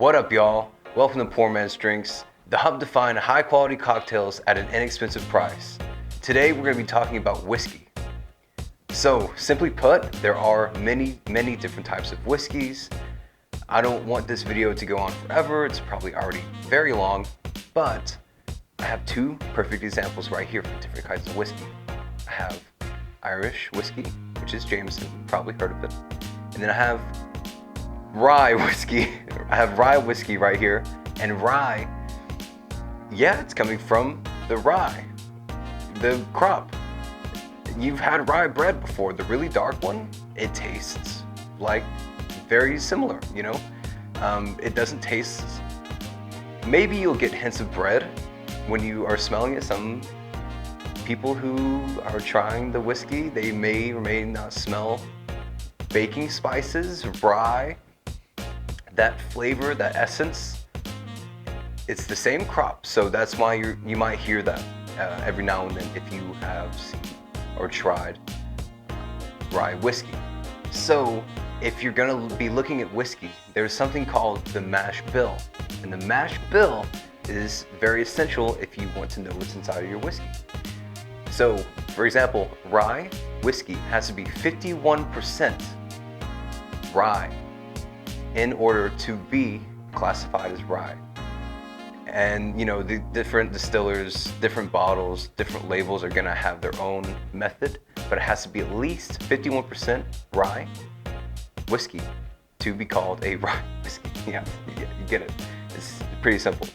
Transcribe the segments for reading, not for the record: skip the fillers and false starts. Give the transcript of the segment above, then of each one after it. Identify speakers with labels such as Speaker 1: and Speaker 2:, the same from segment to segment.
Speaker 1: What up, y'all? Welcome to Poor Man's Drinks, the hub to find high-quality cocktails at an inexpensive price. Today, we're going to be talking about whiskey. So, simply put, there are many different types of whiskeys. I don't want this video to go on forever. It's probably already very long, but I have two perfect examples right here for different kinds of whiskey. I have Irish whiskey, which is Jameson, you've probably heard of it. And then I have Rye whiskey. I have Rye whiskey right here. And rye, yeah, it's coming from the rye, the crop. You've had rye bread before, the really dark one. It tastes like very similar, you know? It doesn't taste, maybe you'll get hints of bread when you are smelling it. Some people who are trying the whiskey, they may or may not smell baking spices, rye, that flavor, that essence. It's the same crop, so that's why you might hear that every now and then if you have seen or tried rye whiskey. So if you're gonna be looking at whiskey, there's something called the mash bill. And the mash bill is very essential if you want to know what's inside of your whiskey. So, for example, rye whiskey has to be 51% rye in order to be classified as rye. And you know, the different distillers, different bottles, different labels are gonna have their own method, but it has to be at least 51% rye whiskey to be called a rye whiskey. Yeah, you get it. It's pretty simple.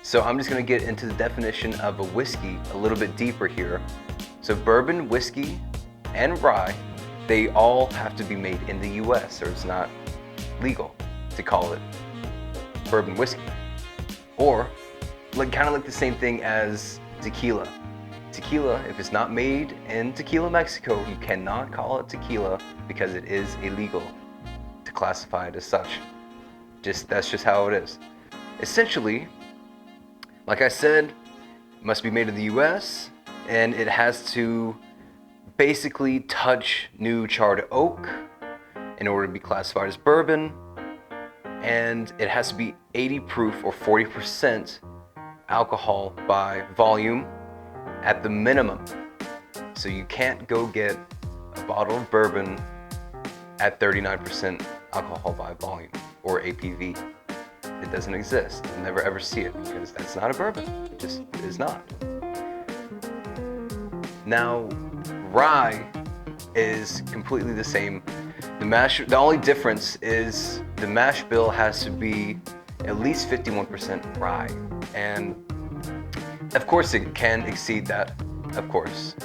Speaker 1: So I'm just gonna get into the definition of a whiskey a little bit deeper here. So bourbon, whiskey, and rye, they all have to be made in the US, or it's not legal to call it bourbon whiskey. Or kind of like the same thing as tequila. Tequila, if it's not made in Tequila, Mexico, you cannot call it tequila because it is illegal to classify it as such. That's just how it is. Essentially, like I said, it must be made in the US, and it has to basically touch new charred oak in order to be classified as bourbon, and it has to be 80 proof or 40% alcohol by volume at the minimum. So you can't go get a bottle of bourbon at 39% alcohol by volume or APV. It doesn't exist. You'll never ever see it because that's not a bourbon. It just is not. Now, rye is completely the same. The only difference is the mash bill has to be at least 51% rye. And of course it can exceed that, of course.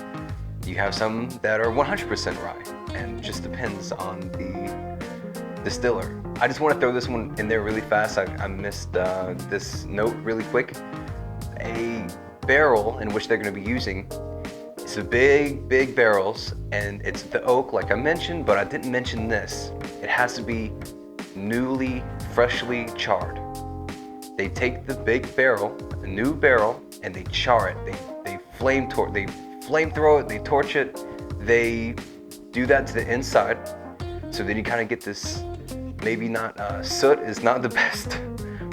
Speaker 1: You have some that are 100% rye, and it just depends on the distiller. I just want to throw this one in there really fast. I missed this note really quick. A barrel in which they're going to be using, it's a big barrels, and it's the oak like I mentioned, but I didn't mention this. It has to be newly, freshly charred. They take the big barrel, a new barrel, and they char it. They flamethrow it, they torch it, they do that to the inside. So then you kind of get this, maybe not, soot is not the best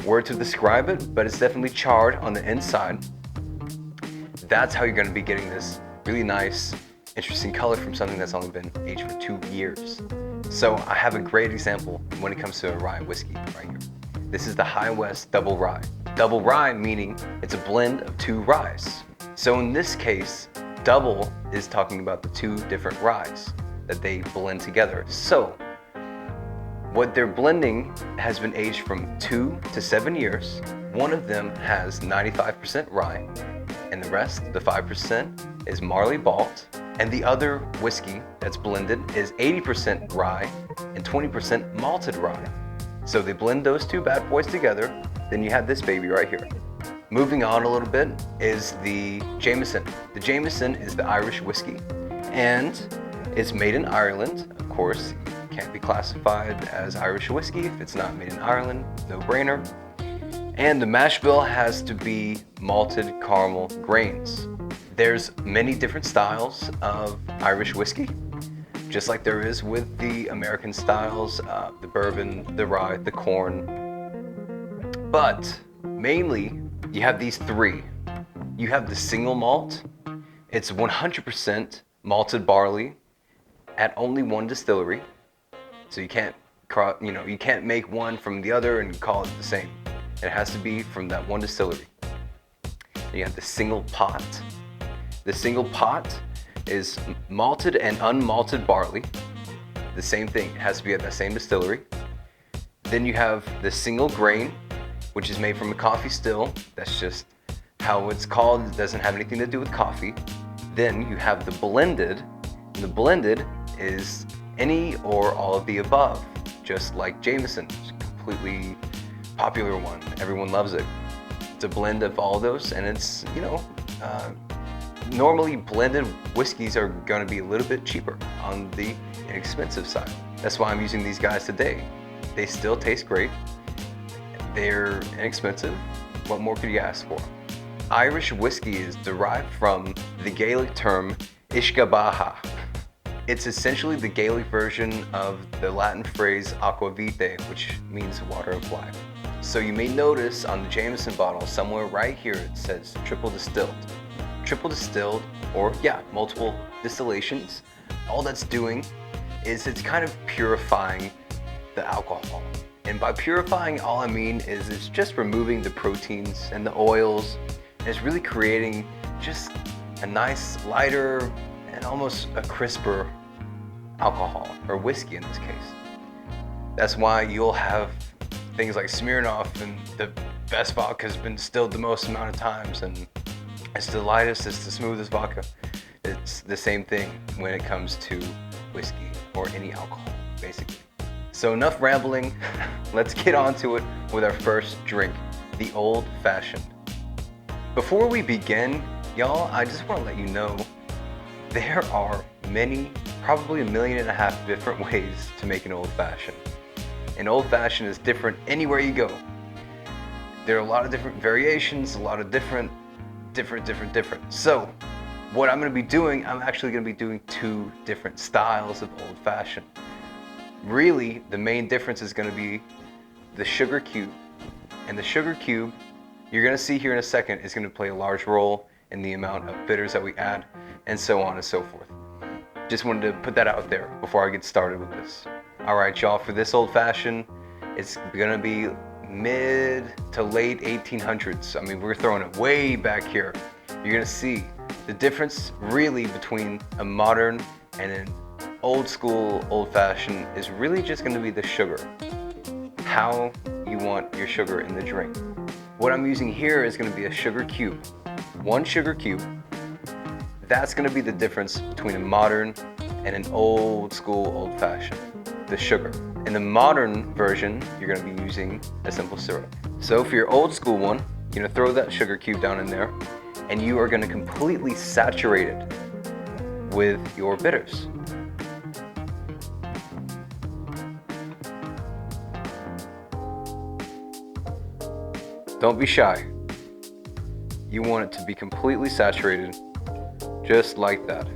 Speaker 1: word to describe it, but it's definitely charred on the inside. That's how you're gonna be getting this really nice, interesting color from something that's only been aged for 2 years. So I have a great example when it comes to a rye whiskey right here. This is the High West Double Rye. Double rye meaning it's a blend of 2 ryes. So in this case, double is talking about the 2 different ryes that they blend together. So what they're blending has been aged from 2 to 7 years. One of them has 95% rye, and the rest, the 5%, is Marley Malt, and the other whiskey that's blended is 80% rye and 20% malted rye. So they blend those 2 bad boys together, then you have this baby right here. Moving on a little bit is the Jameson. The Jameson is the Irish whiskey, and it's made in Ireland. Of course, it can't be classified as Irish whiskey if it's not made in Ireland, no brainer. And the mash bill has to be malted caramel grains. There's many different styles of Irish whiskey, just like there is with the American styles, the bourbon, the rye, the corn, But mainly, you have these three. You have the single malt. It's 100% malted barley at only one distillery. So you can't make one from the other and call it the same. It has to be from that one distillery. And you have the single pot. The single pot is malted and unmalted barley. The same thing, it has to be at that same distillery. Then you have the single grain, which is made from a coffee still. That's just how it's called. It doesn't have anything to do with coffee. Then you have the blended, and the blended is any or all of the above, just like Jameson. It's a completely popular one. Everyone loves it. It's a blend of all those, and it's, normally blended whiskeys are going to be a little bit cheaper on the inexpensive side. That's why I'm using these guys today. They still taste great. They're inexpensive. What more could you ask for? Irish whiskey is derived from the Gaelic term Ishgabaha. It's essentially the Gaelic version of the Latin phrase aqua vitae, which means water of life. So you may notice on the Jameson bottle, somewhere right here, it says triple distilled. Triple distilled, or multiple distillations. All that's doing is it's kind of purifying the alcohol. And by purifying, all I mean is it's just removing the proteins and the oils. And it's really creating just a nice, lighter, and almost a crisper alcohol, or whiskey in this case. That's why you'll have things like Smirnoff, and the best vodka has been distilled the most amount of times, and it's the lightest, it's the smoothest vodka. It's the same thing when it comes to whiskey or any alcohol, basically. So enough rambling, let's get on to it with our first drink, the Old Fashioned. Before we begin, y'all, I just want to let you know there are many, probably 1.5 million different ways to make an Old Fashioned. An Old Fashioned is different anywhere you go. There are a lot of different variations, a lot of different. So, what I'm going to be doing, I'm actually going to be doing 2 different styles of Old Fashioned. Really, the main difference is going to be the sugar cube. And the sugar cube, you're going to see here in a second, is going to play a large role in the amount of bitters that we add, and so on and so forth. Just wanted to put that out there before I get started with this. All right, y'all, for this Old Fashioned, it's going to be mid to late 1800s. I mean, we're throwing it way back here. You're going to see the difference really between a modern and an old school Old Fashioned is really just going to be the sugar. How you want your sugar in the drink. What I'm using here is going to be a sugar cube. 1 sugar cube. That's going to be the difference between a modern and an old school Old Fashioned. The sugar. In the modern version, you're going to be using a simple syrup. So for your old school one, you're going to throw that sugar cube down in there, and you are going to completely saturate it with your bitters. Don't be shy. You want it to be completely saturated, just like that.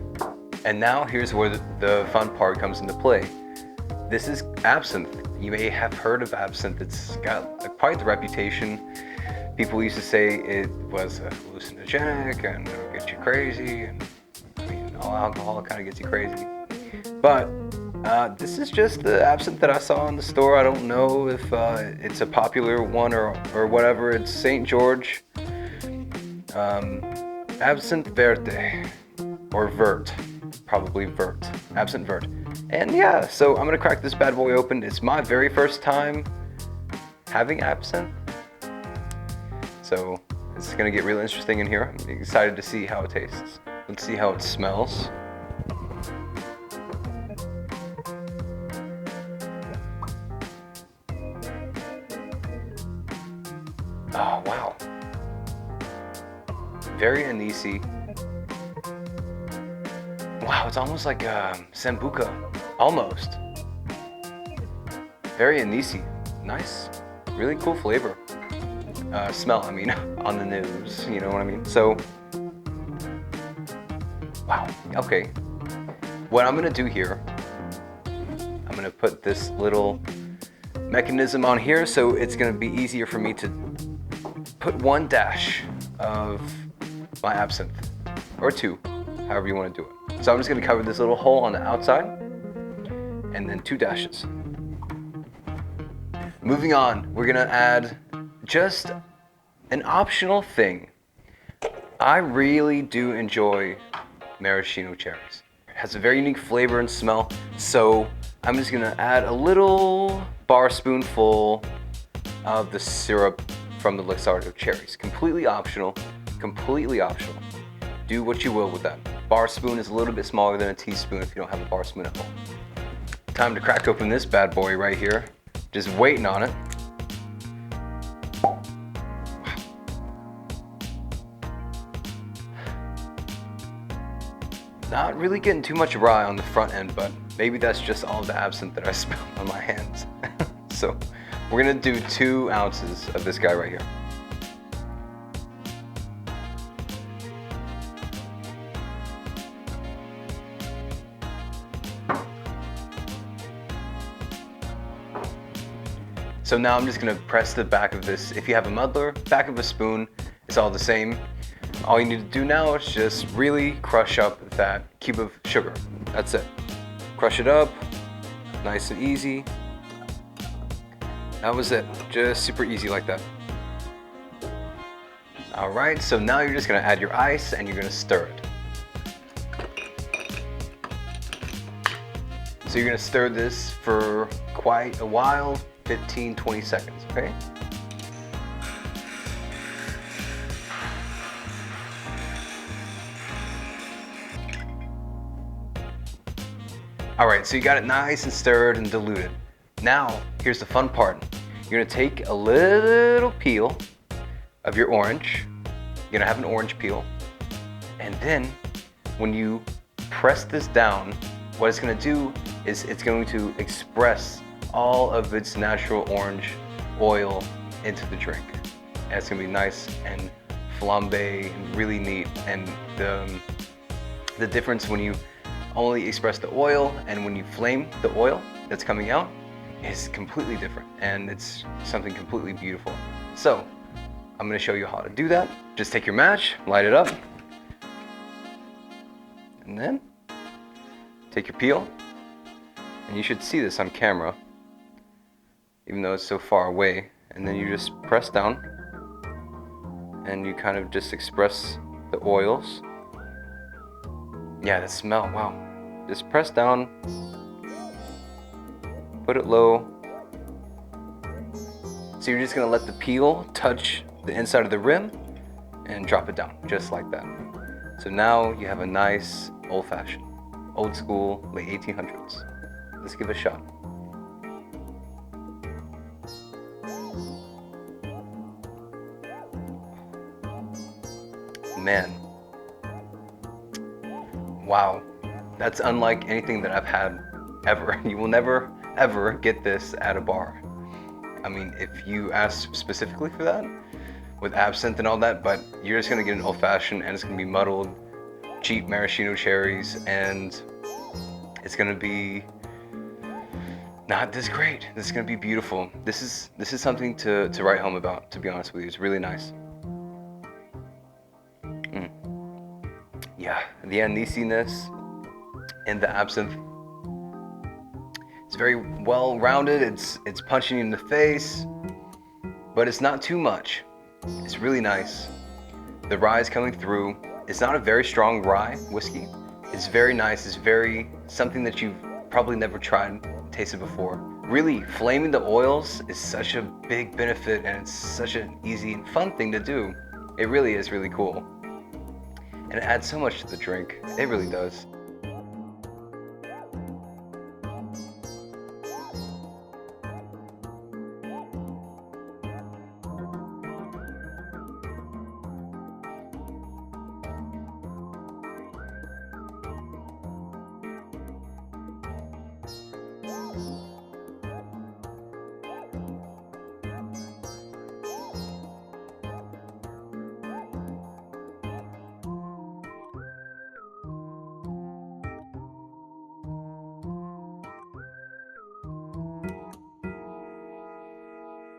Speaker 1: And now here's where the fun part comes into play. This is Absinth. You may have heard of Absinth. It's got quite the reputation. People used to say it was hallucinogenic and it'll get you crazy. And I mean, all alcohol kind of gets you crazy. But this is just the Absinth that I saw in the store. I don't know if it's a popular one or whatever. It's St. George Absinth Verde, or Vert, probably Vert, Absinth Vert. And so I'm gonna crack this bad boy open. It's my very first time having absinthe. So it's gonna get real interesting in here. I'm excited to see how it tastes. Let's see how it smells. Oh, wow. Very anisey. Wow, it's almost like Sambuca. Almost. Very anisey. Nice. Really cool flavor. Smell, I mean, on the nose. You know what I mean? So, wow. Okay. What I'm going to do here, I'm going to put this little mechanism on here, so it's gonna be easier for me to put 1 dash of my absinthe, or 2, however you want to do it. So I'm just gonna cover this little hole on the outside, and then 2 dashes. Moving on, we're gonna add just an optional thing. I really do enjoy maraschino cherries. It has a very unique flavor and smell, so I'm just gonna add a little bar spoonful of the syrup from the Luxardo cherries. Completely optional, completely optional. Do what you will with that. Bar spoon is a little bit smaller than a teaspoon if you don't have a bar spoon at home. Time to crack open this bad boy right here. Just waiting on it. Not really getting too much rye on the front end, but maybe that's just all the absinthe that I spilled on my hands. So we're gonna do 2 ounces of this guy right here. So now I'm just gonna press the back of this. If you have a muddler, back of a spoon, it's all the same. All you need to do now is just really crush up that cube of sugar. That's it. Crush it up, nice and easy. That was it, just super easy like that. All right, so now you're just gonna add your ice and you're gonna stir it. So you're gonna stir this for quite a while, 15-20 seconds, okay? All right, so you got it nice and stirred and diluted. Now, here's the fun part. You're gonna take a little peel of your orange. You're gonna have an orange peel. And then when you press this down, what it's gonna do is it's going to express all of its natural orange oil into the drink. And it's gonna be nice and flambe and really neat. And the difference when you only express the oil and when you flame the oil that's coming out is completely different, and it's something completely beautiful. So I'm gonna show you how to do that. Just take your match, light it up, and then take your peel, and you should see this on camera even though it's so far away, and then you just press down and you kind of just express the oils. Yeah, the smell, wow. Just press down, put it low. So you're just gonna let the peel touch the inside of the rim and drop it down, just like that. So now you have a nice old-fashioned, old school, late 1800s. Let's give it a shot. Man. Wow, that's unlike anything that I've had ever. You will never, ever get this at a bar. I mean, if you ask specifically for that, with absinthe and all that, but you're just gonna get an old-fashioned and it's gonna be muddled, cheap maraschino cherries, and it's gonna be not this great. This is gonna be beautiful. This is something to write home about, to be honest with you. It's really nice. Yeah, the anisiness in the absinthe. It's very well rounded. It's punching you in the face, but it's not too much. It's really nice. The rye is coming through. It's not a very strong rye whiskey. It's very nice. It's very something that you've probably never tried, tasted before. Really, flaming the oils is such a big benefit, and it's such an easy and fun thing to do. It really is really cool. And it adds so much to the drink. It really does.